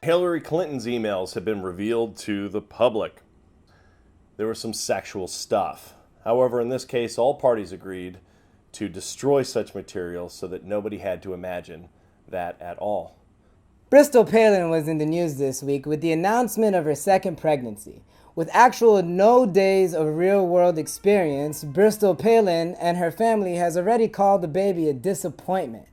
Hillary Clinton's emails have been revealed to the public. There was some sexual stuff. However, in this case, all parties agreed to destroy such material so that nobody had to imagine that at all. Bristol Palin was in the news this week with the announcement of her second pregnancy. With actual no days of real-world experience, Bristol Palin and her family has already called the baby a disappointment.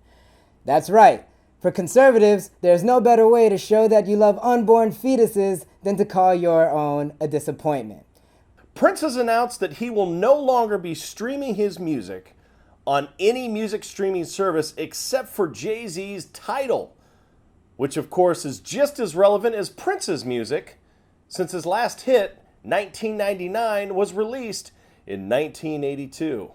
That's right. For conservatives, there's no better way to show that you love unborn fetuses than to call your own a disappointment. Prince has announced that he will no longer be streaming his music on any music streaming service except for Jay-Z's Tidal, which of course is just as relevant as Prince's music, since his last hit, 1999, was released in 1982.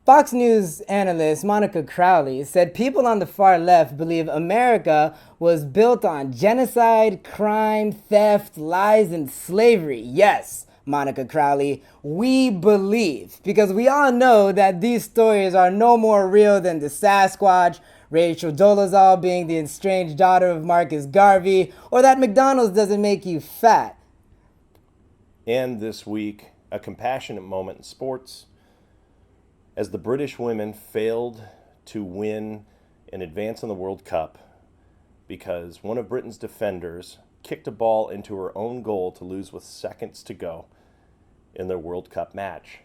Fox News analyst Monica Crowley said people on the far left believe America was built on genocide, crime, theft, lies, and slavery. Yes, Monica Crowley, we believe, because we all know that these stories are no more real than the Sasquatch, Rachel Dolezal being the estranged daughter of Marcus Garvey, or that McDonald's doesn't make you fat. And this week, a compassionate moment in sports, as the British women failed to win and advance in the World Cup because one of Britain's defenders kicked a ball into her own goal to lose with seconds to go in their World Cup match.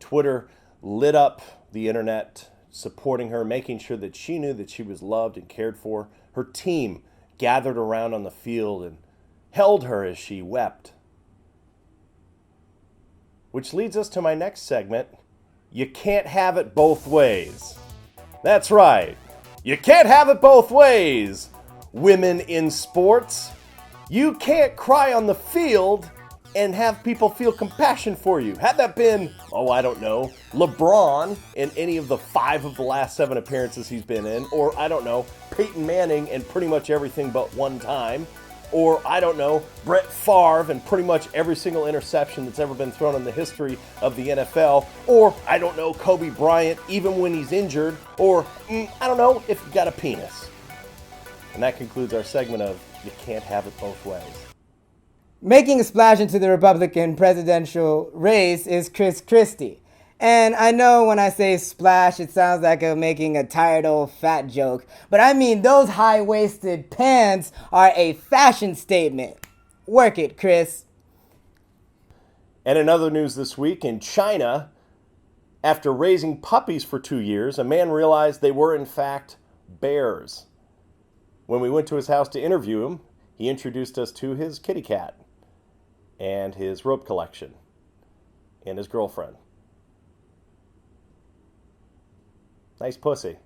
Twitter lit up the internet, supporting her, making sure that she knew that she was loved and cared for. Her team gathered around on the field and held her as she wept. Which leads us to my next segment. You can't have it both ways. That's right. You can't have it both ways. Women in sports. You can't cry on the field and have people feel compassion for you. Had that been, I don't know, LeBron in any of the 5 of the last 7 appearances he's been in, or I don't know, Peyton Manning in pretty much everything but one time, or I don't know, Brett Favre and pretty much every single interception that's ever been thrown in the history of the NFL, or I don't know, Kobe Bryant even when he's injured, or I don't know, if you've got a penis. And that concludes our segment of You Can't Have It Both Ways. Making a splash into the Republican presidential race is Chris Christie. And I know when I say splash, it sounds like I'm making a tired old fat joke. But I mean, those high-waisted pants are a fashion statement. Work it, Chris. And in other news this week, in China, after raising puppies for 2 years, a man realized they were in fact bears. When we went to his house to interview him, he introduced us to his kitty cat and his rope collection and his girlfriend. Nice pussy.